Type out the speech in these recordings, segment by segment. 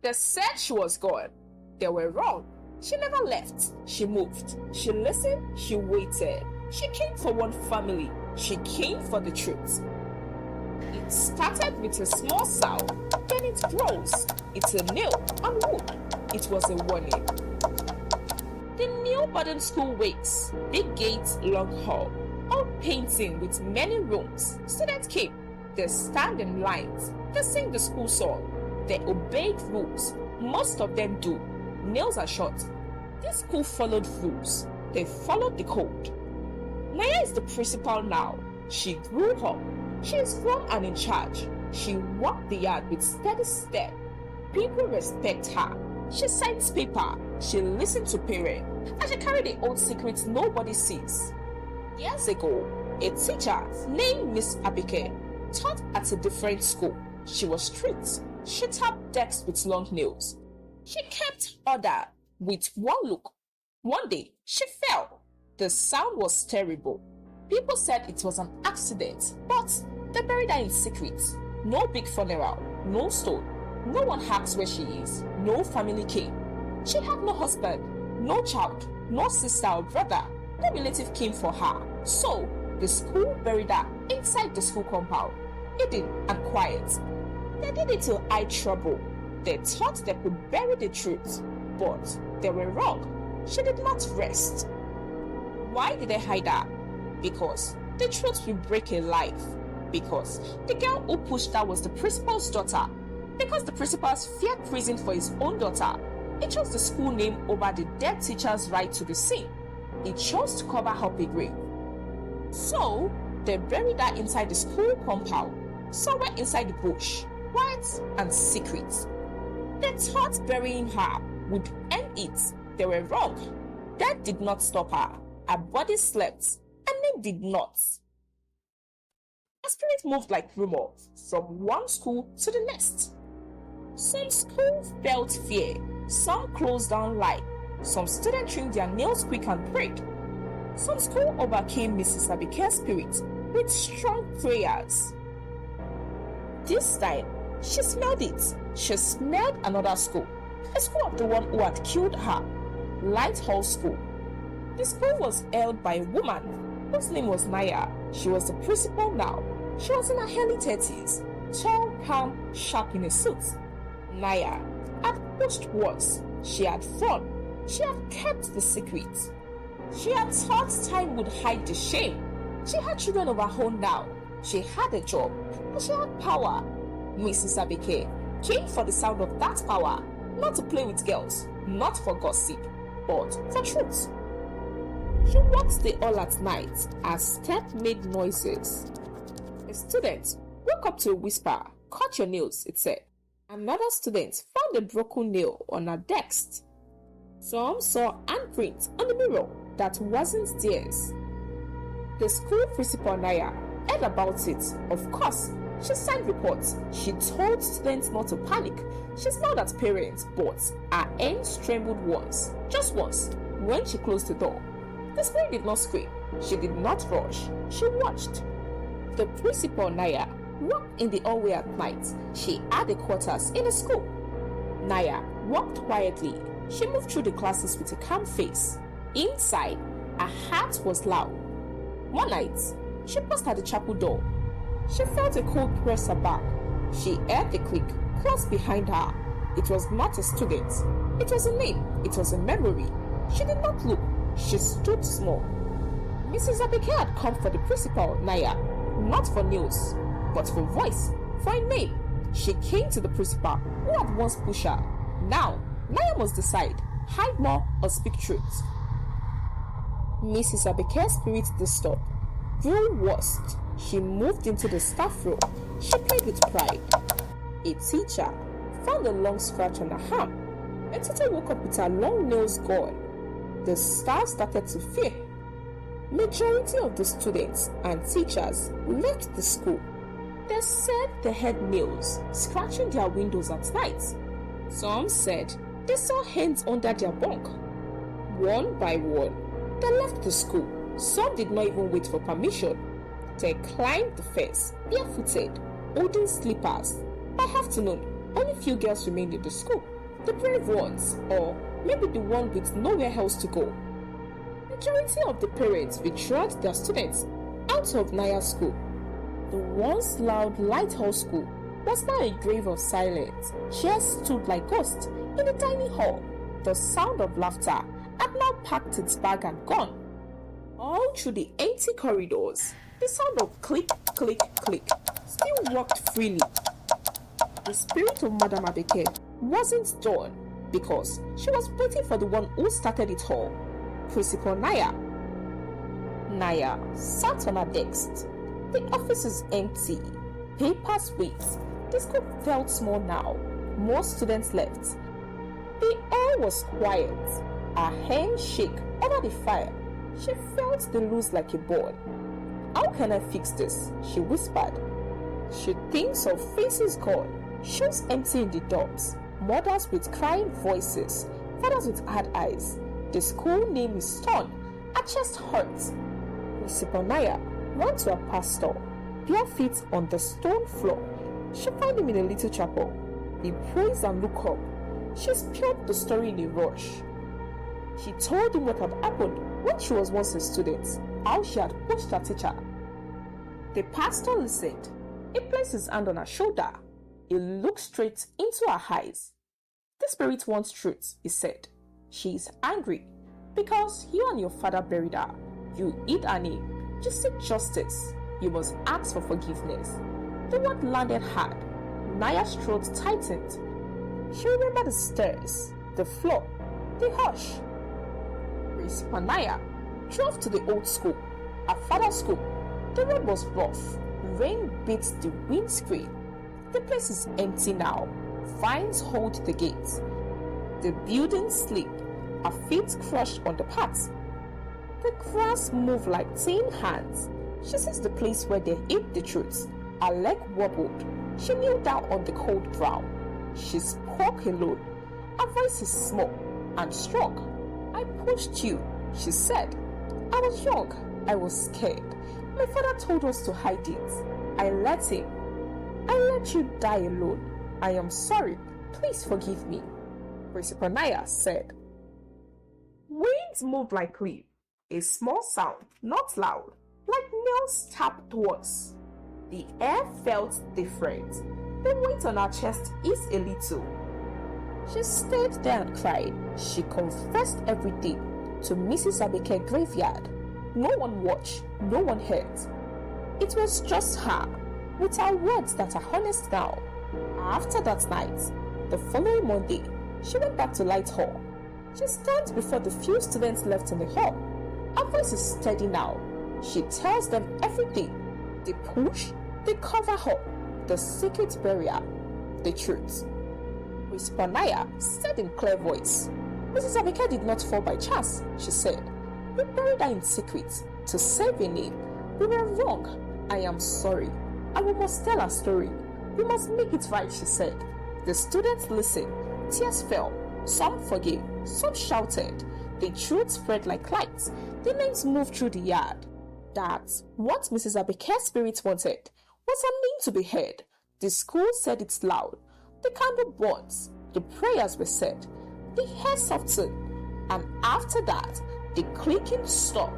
They said she was gone. They were wrong. She never left. She moved. She listened. She waited. She came for one family. She came for the truth. It started with a small sound, then it grows. It's a nail and wood. It was a warning. The new modern school wakes, big gates, long hall, old painting with many rooms. Students came. They stand in lines. They sing the school song. They obeyed rules. Most of them do. Nails are short. This school followed rules. They followed the code. Naya is the principal now. She grew up. She is grown and in charge. She walked the yard with steady step. People respect her. She signs paper. She listened to parents. And she carried the old secrets nobody sees. Years ago, a teacher named Miss Abike taught at a different school. She was strict. She tapped desks with long nails. She kept order with one look. One day, she fell. The sound was terrible. People said it was an accident, but they buried her in secret. No big funeral, no stone. No one asked where she is. No family came. She had no husband, no child, no sister or brother. No relative came for her. So, the school buried her inside the school compound, hidden and quiet. They did it to hide trouble. They thought they could bury the truth, but they were wrong. She did not rest. Why did they hide her? Because the truth will break a life. Because the girl who pushed her was the principal's daughter. Because the principal feared prison for his own daughter. He chose the school name over the dead teacher's right to be seen. He chose to cover up a grave. So, they buried her inside the school compound, somewhere inside the bush, quiet and secret. They thought burying her would end it. They were wrong. That did not stop her. Her body slept, and name did not. Her spirit moved like rumor from one school to the next. Some schools felt fear. Some closed down light. Some students trimmed their nails quick and prayed. Some school overcame Mrs. Abike's spirit with strong prayers. This time, she smelled it. She smelled another school. A school of the one who had killed her. Lighthouse School. The school was held by a woman whose name was Naya. She was the principal now. She was in her early 30s, tall, calm, sharp in a suit. Naya had pushed once. She had fun. She had kept the secret. She had thought time would hide the shame. She had children of her own now. She had a job, and she had power. Mrs. Abike came for the sound of that power, not to play with girls, not for gossip, but for truth. She walked the hall at night as steps made noises. A student woke up to a whisper. "Cut your nails," it said. Another student found a broken nail on her desk. Some saw handprints on the mirror that wasn't theirs. The school principal Naya heard about it. Of course, she signed reports. She told students not to panic. She smiled at parents, but her hands trembled once, just once, when she closed the door. The spirit did not scream. She did not rush. She watched. The principal Naya walked in the hallway at night. She had the quarters in the school. Naya walked quietly. She moved through the classes with a calm face. Inside, her heart was loud. One night, she paused at the chapel door. She felt a cold press her back. She heard the click close behind her. It was not a student. It was a name. It was a memory. She did not look. She stood small. Mrs. Abike had come for the principal, Naya, not for news, but for voice, for a name. She came to the principal, who had once pushed her. Now, Naya must decide, hide more or speak truth. Mrs. Abike's spirit disturbed, grew worse. She moved into the staff room. She prayed with pride. A teacher found a long scratch on her arm. A teacher woke up with her long nails gone. The staff started to fear. Majority of the students and teachers left the school. They said they had nails scratching their windows at night. Some said they saw hands under their bunk. One by one, they left the school. Some did not even wait for permission. They climbed the fence, barefooted, holding slippers. By afternoon, Only few girls remained in the school, the brave ones, or maybe the one with nowhere else to go. Majority of the parents withdrew their students out of Naya school. The once loud lighthouse school was now a grave of silence. Chairs stood like ghosts in the tiny hall. The sound of laughter had now packed its bag and gone. All through the empty corridors, the sound of click, click, click still walked freely. The spirit of Madame Abeke wasn't done because she was waiting for the one who started it all, Principal Naya. Naya sat on her desk. The office is empty. Papers wait. The school felt small now. Most students left. The air was quiet. Her hands shook over the fire. She felt the loose like a ball. How can I fix this? She whispered. She thinks of faces gone, shoes empty in the dumps, mothers with crying voices, fathers with hard eyes. The school name is torn. Her chest hurts. Principal Naya ran to her pastor, bare feet on the stone floor. She found him in a little chapel. He prays and looked up. She spilled the story in a rush. She told him what had happened when she was once a student, how she had pushed her teacher. The pastor listened. He placed his hand on her shoulder. He looked straight into her eyes. The spirit wants truth, he said. She is angry because you and your father buried her. You hid her name. You seek justice. You must ask for forgiveness. The word landed hard. Naya's throat tightened. She remembered the stairs, the floor, the hush. Principal Naya drove to the old school, her father's school. The road was rough. Rain beat the windscreen. The place is empty now. Vines hold the gates. The buildings sleep. Her feet crushed on the path. The grass moved like thin hands. She sees the place where they ate the truth. Her leg wobbled. She kneeled down on the cold ground. She spoke alone. Her voice is small and strong. I pushed you, she said. I was young. I was scared. My father told us to hide it. I let him. I let you die alone. I am sorry. Please forgive me. Principal Naya said. Winds moved like leaves. A small sound, not loud, like nails tapped once. The air felt different. The weight on her chest eased a little. She stayed there and cried. She confessed everything to Mrs. Abeke graveyard. No one watched, no one heard. It was just her, with her words that are honest now. After that night, the following Monday, she went back to Light Hall. She stands before the few students left in the hall. Her voice is steady now. She tells them everything. They push, they cover up, the secret barrier, the truth. Principal Naya said in clear voice, Mrs. Abeke did not fall by chance, she said. We buried her in secret to save a name. We were wrong. I am sorry. And we must tell our story. We must make it right, she said. The students listened. Tears fell. Some forgave. Some shouted. The truth spread like light. The names moved through the yard. That's what Mrs. Abeke's spirit wanted. Was her name to be heard. The school said it loud. The candle burnt. The prayers were said. The hair softened. And after that, the clicking stopped.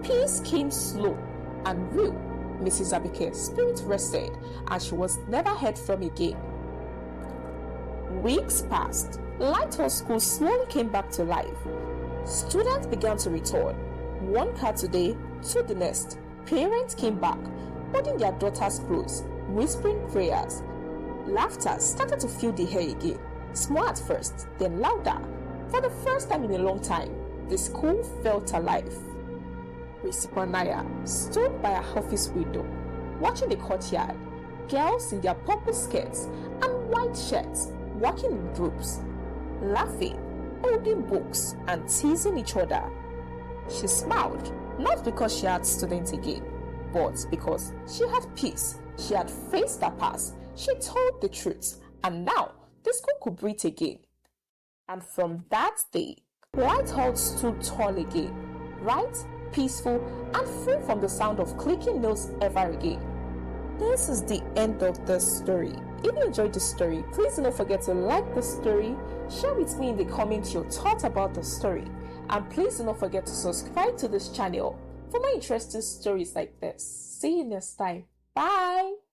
Peace came slow and real. Mrs. Abeke's spirit rested, and she was never heard from again. Weeks passed. Lighthouse School slowly came back to life. Students began to return. One car today, two the next. Parents came back, holding their daughters close, whispering prayers. Laughter started to fill the air again. Small at first, then louder. For the first time in a long time, the school felt alive. Principal Naya stood by her office window, watching the courtyard. Girls in their purple skirts and white shirts, walking in groups, laughing, holding books, and teasing each other. She smiled, not because she had students again, but because she had peace. She had faced her past. She told the truth, and now the school could breathe again. And from that day, Lighthouse stood tall again, bright, peaceful, and free from the sound of clicking nails ever again. this is the end of the story. If you enjoyed the story, please do not forget to like the story, share with me in the comments your thoughts about the story, and please do not forget to subscribe to this channel for more interesting stories like this. See you next time. Bye!